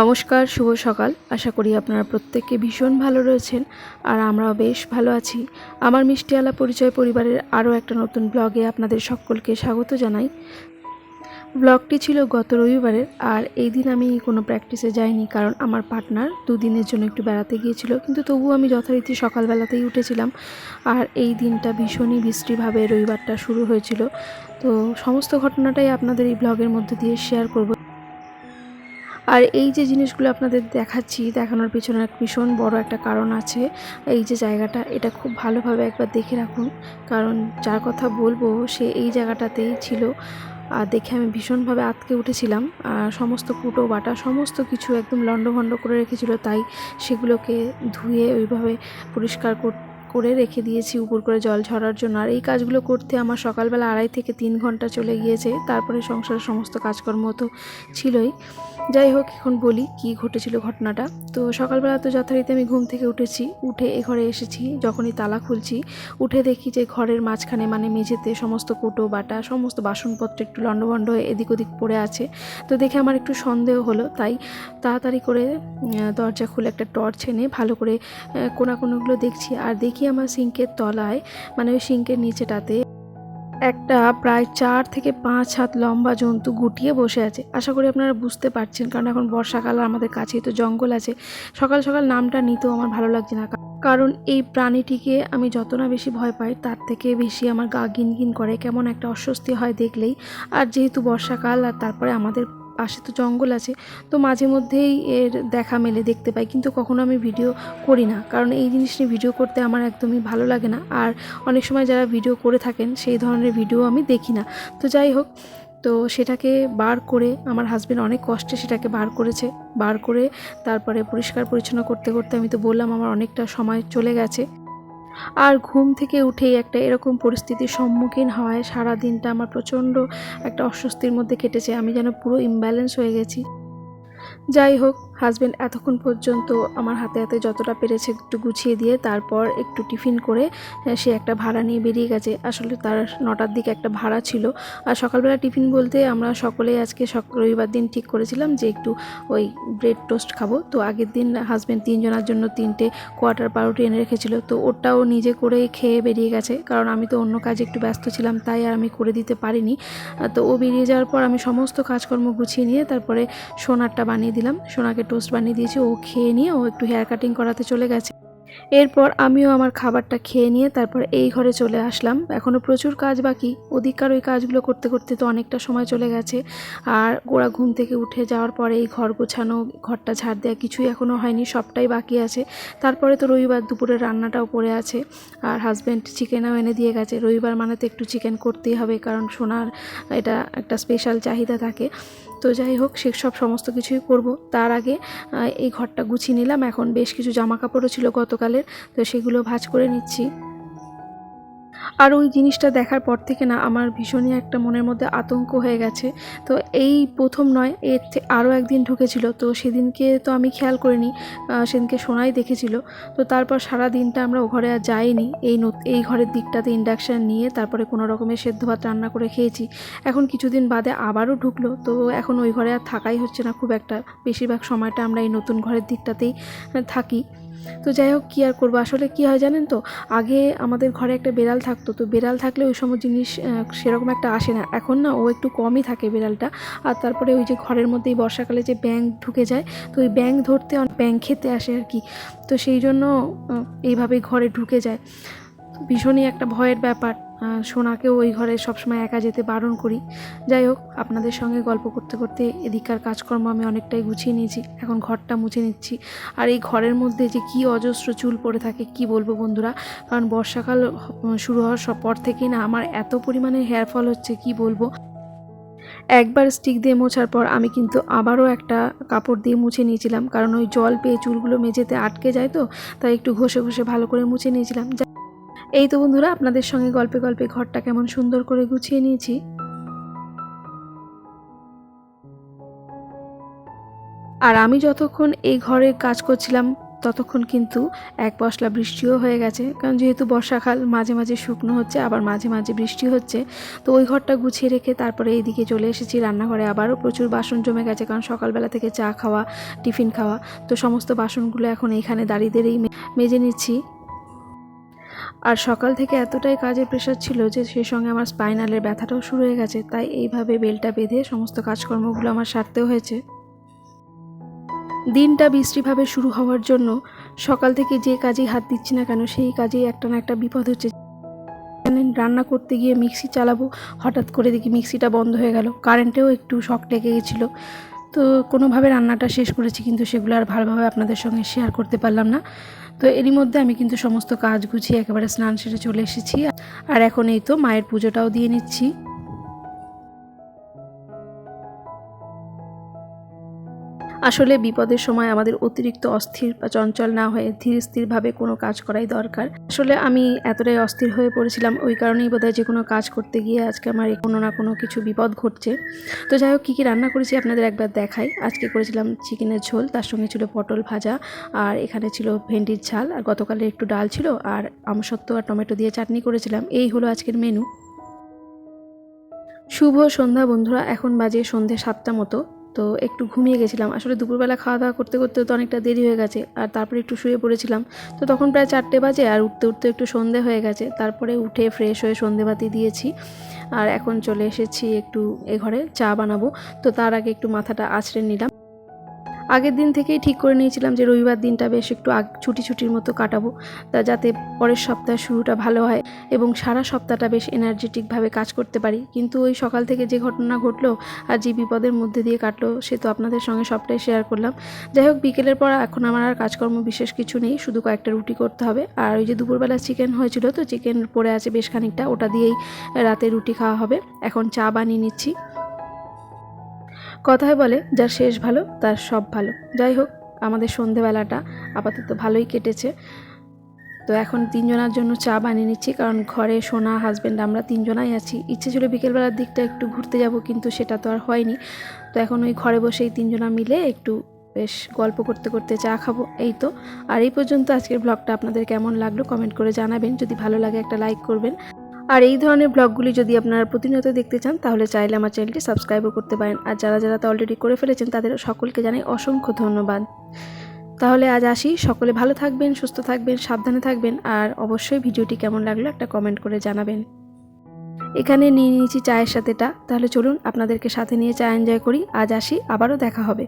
নমস্কার, শুভ সকাল। আশা করি আপনারা প্রত্যেকে ভীষণ ভালো রয়েছেন আর আমরাও বেশ ভালো আছি। আমার মিষ্টিআলা পরিচয় পরিবারের আরও একটা নতুন ব্লগে আপনাদের সকলকে স্বাগত জানাই। ব্লগটি ছিল গত রবিবারের, আর এই দিন আমি কোনো প্র্যাকটিসে যাইনি, কারণ আমার পার্টনার দুদিনের জন্য একটু বেড়াতে গিয়েছিল। কিন্তু তবুও আমি যথারীতি সকালবেলাতেই উঠেছিলাম। আর এই দিনটা ভীষণই বৃষ্টিভাবে রবিবারটা শুরু হয়েছিল। তো সমস্ত ঘটনাটাই আপনাদের এই ব্লগের মধ্যে দিয়ে শেয়ার করব। আর এই যে জিনিসগুলো আপনাদের দেখাচ্ছি, দেখানোর পিছনে এক ভীষণ বড় একটা কারণ আছে। এই যে জায়গাটা, এটা খুব ভালোভাবে একবার দেখে রাখুন, কারণ যার কথা বলবো সে এই জায়গাটাতেই ছিল। আর দেখে আমি ভীষণভাবে আঁতকে উঠেছিলাম। আর সমস্ত কুটো বাটা সমস্ত কিছু একদম লণ্ডভণ্ড করে রেখেছিল, তাই সেগুলোকে ধুয়ে ওইভাবে পরিষ্কার করে রেখে দিয়েছি উপর করে জল ঝরার জন্য। আর এই কাজগুলো করতে আমার সকালবেলা 2.5 থেকে 3 ঘন্টা চলে গিয়েছে। তারপরে সংসারের সমস্ত কাজকর্ম তো ছিলই। যাই হোক, এখন বলি কি ঘটেছিল ঘটনাটা। তো সকালবেলা তো যথারীতি আমি ঘুম থেকে উঠেছি, উঠে এ ঘরে এসেছি। যখনই তালা খুলছি, উঠে দেখি যে ঘরের মাঝখানে মানে মেঝেতে সমস্ত কোটো বাটা সমস্ত বাসনপত্র একটু লণ্ডভণ্ড হয়ে এদিক ওদিক পড়ে আছে। তো দেখে আমার একটু সন্দেহ হলো, তাই তাড়াতাড়ি করে দরজা খুলে একটা টর্চ এনে ভালো করে কোনাগুলো দেখছি। আর দেখি আমার সিঙ্কের তলায়, মানে ওই সিঙ্কের নিচেটাতে একটা প্রায় 4 থেকে 5 হাত লম্বা জন্তু গুটিয়ে বসে আছে। আশা করি আপনারা বুঝতে পারছেন, কারণ এখন বর্ষাকাল, আমাদের কাছেই তো জঙ্গল আছে। সকাল সকাল নামটা নিতেও আমার ভালো লাগছে না, কারণ এই প্রাণীটিকে আমি যত না বেশি ভয় পাই, তার থেকে বেশি আমার গা গিনগিন করে, কেমন একটা অস্বস্তি হয় দেখলেই। আর যেহেতু বর্ষাকাল, আর তারপরে আমাদের পাশে তো জঙ্গল আছে, তো মাঝে মধ্যেই এর দেখা মেলে, দেখতে পাই। কিন্তু কখনো আমি ভিডিও করি না, কারণ এই জিনিস নিয়ে ভিডিও করতে আমার একদমই ভালো লাগে না। আর অনেক সময় যারা ভিডিও করে থাকেন সেই ধরনের ভিডিও আমি দেখি না। তো যাই হোক, তো সেটাকে বার করে আমার হাজবেন্ড অনেক কষ্টে সেটাকে বার করেছে। বার করে তারপরে পরিষ্কার পরিচ্ছন্ন করতে করতে আমি তো বললাম আমার অনেকটা সময় চলে গেছে। আর ঘুম থেকে উঠেই একটা এরকম পরিস্থিতির সম্মুখীন হওয়ায় সারা দিনটা আমার প্রচণ্ড একটা অস্বস্তির মধ্যে কেটেছে। আমি যেন পুরো ইমব্যালেন্স হয়ে গেছি। যাই হোক, হাজব্যান্ড এতক্ষণ পর্যন্ত আমার হাতে হাতে যতটা পেরেছে একটু গুছিয়ে দিয়ে তারপর একটু টিফিন করে সে একটা ভাড়া নিয়ে বেরিয়ে গেছে। আসলে তার 9টার দিকে একটা ভাড়া ছিল। আর সকালবেলা টিফিন বলতে আমরা সকলেই আজকে রবিবার দিন ঠিক করেছিলাম যে একটু ওই ব্রেড টোস্ট খাবো। তো আগের দিন হাজব্যান্ড 3 জনের জন্য 3টে কোয়ার্টার পাউরুটি এনে রেখেছিল, তো ওটাও নিজে করে খেয়ে বেরিয়ে গেছে, কারণ আমি তো অন্য কাজে একটু ব্যস্ত ছিলাম, তাই আর আমি করে দিতে পারিনি। তো ও বেরিয়ে যাওয়ার পর আমি সমস্ত কাজকর্ম গুছিয়ে নিয়ে তারপরে সোনারটা বানিয়ে দিলাম। সোনাকে টোস্ট বানিয়ে দিয়েছি, ও খেয়ে নিয়ে ও একটু হেয়ার কাটিং করাতে চলে গেছে। এরপর আমিও আমার খাবারটা খেয়ে নিয়ে তারপর এই ঘরে চলে আসলাম। এখনও প্রচুর কাজ বাকি, ওদিককার ওই কাজগুলো করতে করতে তো অনেকটা সময় চলে গেছে। আর ওরা ঘুম থেকে উঠে যাওয়ার পরে এই ঘর গোছানো, ঘরটা ঝাড় দেওয়া কিছুই এখনও হয়নি, সবটাই বাকি আছে। তারপরে তো রবিবার দুপুরের রান্নাটাও পড়ে আছে। আর হাজব্যান্ড চিকেনও এনে দিয়ে গেছে। রবিবার মানে তো একটু চিকেন করতেই হবে, কারণ সোনার এটা একটা স্পেশাল চাহিদা থাকে। তো যাই হোক, সেসব সমস্ত কিছুই করব। তার আগে এই ঘরটা গুছিয়ে নিলাম। এখন বেশ কিছু জামা কাপড়ও ছিল গতকালের, তো সেগুলো ভাঁজ করে নিচ্ছি। আর ওই জিনিসটা দেখার পর থেকে না আমার ভীষণই একটা মনের মধ্যে আতঙ্ক হয়ে গেছে। তো এই প্রথম নয়, এর আরও একদিন ঢুকেছিল, তো সেদিনকে তো আমি খেয়াল করিনি, সেদিনকে সোনাই দেখেছিল। তো তারপর সারা দিনটা আমরা ও ঘরে আর যাইনি। এই ঘরের দিকটাতে ইন্ডাকশান নিয়ে তারপরে কোনো রকমের সেদ্ধ ভাত রান্না করে খেয়েছি। এখন কিছুদিন বাদে আবারও ঢুকলো, তো এখন ওই ঘরে আর থাকাই হচ্ছে না খুব একটা। বেশিরভাগ সময়টা আমরা এই নতুন ঘরের দিকটাতেই থাকি। তো যাই হোক, কী আর করবো। আসলে কী হয় জানেন তো, আগে আমাদের ঘরে একটা বেড়াল থাকতো, তো বেড়াল থাকলে ওই সময় জিনিস সেরকম একটা আসে না। এখন না ও একটু কমই থাকে বেড়ালটা। আর তারপরে ওই যে ঘরের মধ্যেই বর্ষাকালে যে ব্যাঙ ঢুকে যায়, তো ওই ব্যাঙ ধরতে ব্যাঙ খেতে আসে আর কি। তো সেই জন্য এইভাবেই ঘরে ঢুকে যায়। ভীষণই একটা ভয়ের ব্যাপার। সোনাকেও ওই ঘরে সবসময় একা যেতে বারণ করি। যাই হোক, আপনাদের সঙ্গে গল্প করতে করতে এদিককার কাজকর্ম আমি অনেকটাই গুছিয়ে নিয়েছি। এখন ঘরটা মুছে নিচ্ছি। আর এই ঘরের মধ্যে যে কী অজস্র চুল পড়ে থাকে কি বলবো বন্ধুরা, কারণ বর্ষাকাল শুরু হওয়ার পর থেকেই না আমার এত পরিমাণে হেয়ার ফল হচ্ছে কি বলবো। একবার স্টিক দিয়ে মোছার পর আমি কিন্তু আবারও একটা কাপড় দিয়ে মুছে নিয়েছিলাম, কারণ ওই জল পেয়ে চুলগুলো মেঝেতে আটকে যায়, তো তাই একটু ঘষে ঘষে ভালো করে মুছে নিয়েছিলাম। এই তো বন্ধুরা, আপনাদের সঙ্গে গল্পে গল্পে ঘরটা কেমন সুন্দর করে গুছিয়ে নিয়েছি। আর আমি যতক্ষণ এই ঘরে কাজ করছিলাম, ততক্ষণ কিন্তু এক পশলা বৃষ্টিও হয়ে গেছে, কারণ যেহেতু বর্ষাকাল মাঝে মাঝে শুকনো হচ্ছে আবার মাঝে মাঝে বৃষ্টি হচ্ছে। তো ওই ঘরটা গুছিয়ে রেখে তারপরে এইদিকে চলে এসেছি রান্নাঘরে। আবারও প্রচুর বাসন জমে গেছে, কারণ সকালবেলা থেকে চা খাওয়া, টিফিন খাওয়া, তো সমস্ত বাসনগুলো এখন এইখানে দাঁড়িয়ে দাঁড়িয়ে মেজে নিচ্ছি। আর সকাল থেকে এতটাই কাজের প্রেশার ছিল যে সেই সঙ্গে আমার স্পাইনালের ব্যথাটাও শুরু হয়ে গেছে, তাই এইভাবে বেলটা বেঁধে সমস্ত কাজকর্মগুলো আমার সারতেও হয়েছে। দিনটা বিশ্রীভাবে শুরু হওয়ার জন্য সকাল থেকে যে কাজেই হাত দিচ্ছি না কেন সেই কাজেই একটা না একটা বিপদ হচ্ছে। রান্না করতে গিয়ে মিক্সি চালাবো, হঠাৎ করে দেখি মিক্সিটা বন্ধ হয়ে গেল, কারেন্টেও একটু শক লেগে গেছিলো। তো কোনোভাবে রান্নাটা শেষ করেছি, কিন্তু সেগুলো আর ভালোভাবে আপনাদের সঙ্গে শেয়ার করতে পারলাম না। তো এরই মধ্যে আমি কিন্তু সমস্ত কাজ গুছিয়ে একেবারে স্নান সেরে চলে এসেছি। আর এখন এই তো মায়ের পুজোটাও দিয়ে নিচ্ছি। আসলে বিপদের সময় আমাদের অতিরিক্ত অস্থির বা চঞ্চল না হয়ে ধীর স্থিরভাবে কোনো কাজ করাই দরকার। আসলে আমি এতটাই অস্থির হয়ে পড়েছিলাম, ওই কারণেই বোধহয় যে কোনো কাজ করতে গিয়ে আজকে আমার কোনো না কোনো কিছু বিপদ ঘটছে। তো যাই হোক, কী কী রান্না করেছি আপনাদের একবার দেখাই। আজকে করেছিলাম চিকেনের ঝোল, তার সঙ্গে ছিল পটল ভাজা, আর এখানে ছিল ভেন্ডির ঝাল, আর গতকালের একটু ডাল ছিল, আর আমসত্ত্ব আর টমেটো দিয়ে চাটনি করেছিলাম। এই হলো আজকের মেনু। শুভ সন্ধ্যা বন্ধুরা, এখন বাজে সন্ধ্যে 7টা মতো। তো একটু ঘুমিয়ে গেছিলাম, আসলে দুপুরবেলা খাওয়া দাওয়া করতে করতে তো অনেকটা দেরি হয়ে গেছে, আর তারপরে একটু শুয়ে পড়েছিলাম। তো তখন প্রায় 4টে বাজে, আর উঠতে উঠতে একটু সন্ধে হয়ে গেছে। তারপরে উঠে ফ্রেশ হয়ে সন্ধেবাতি দিয়েছি, আর এখন চলে এসেছি একটু এ ঘরে চা বানাবো। তো তার আগে একটু মাথাটা আঁচড়ে নিলাম। আগের দিন থেকেই ঠিক করে নিয়েছিলাম যে রবিবার দিনটা বেশ একটু ছুটির মতো কাটাবো, তা যাতে পরের সপ্তাহের শুরুটা ভালো হয় এবং সারা সপ্তাহটা বেশ এনার্জেটিকভাবে কাজ করতে পারি। কিন্তু ওই সকাল থেকে যে ঘটনা ঘটলো আর যে বিপদের মধ্যে দিয়ে কাটলো সে তো আপনাদের সঙ্গে সবটাই শেয়ার করলাম। যাই হোক, বিকেলের পর এখন আমার আর কাজকর্ম বিশেষ কিছু নেই, শুধু কয়েকটা রুটি করতে হবে। আর ওই যে দুপুরবেলা চিকেন হয়েছিল, তো চিকেন পড়ে আছে বেশ খানিকটা, ওটা দিয়েই রাতে রুটি খাওয়া হবে। এখন চা বানিয়ে নিচ্ছি। কথায় বলে যার শেষ ভালো তার সব ভালো। যাই হোক, আমাদের সন্ধেবেলাটা আপাতত ভালোই কেটেছে। তো এখন 3জনের জন্য চা বানিয়ে নিচ্ছি, কারণ ঘরে সোনা, হাজব্যান্ড, আমরা 3জনাই আছি। ইচ্ছে ছিল বিকেলবেলার দিকটা একটু ঘুরতে যাব, কিন্তু সেটা তো আর হয়নি। তো এখন ওই ঘরে বসেই 3জনা মিলে একটু বেশ গল্প করতে করতে চা খাবো, এই তো। আর এই পর্যন্ত আজকের ব্লগটা আপনাদের কেমন লাগলো কমেন্ট করে জানাবেন। যদি ভালো লাগে একটা লাইক করবেন। আর এই ধরনের ব্লগগুলি যদি আপনারা প্রতিনিয়ত দেখতে চান তাহলে চাইলে আমার চ্যানেলটি সাবস্ক্রাইবও করতে পারেন। আর যারা যারা তো অলরেডি করে ফেলেছেন তাদের সকলকে জানাই অসংখ্য ধন্যবাদ। তাহলে আজ আসি, সকলে ভালো থাকবেন, সুস্থ থাকবেন, সাবধানে থাকবেন, আর অবশ্যই ভিডিওটি কেমন লাগলো একটা কমেন্ট করে জানাবেন। এখানে নিয়ে নিয়েছি চায়ের সাথেটা, তাহলে চলুন আপনাদেরকে সাথে নিয়ে চা এনজয় করি। আজ আসি, আবারও দেখা হবে।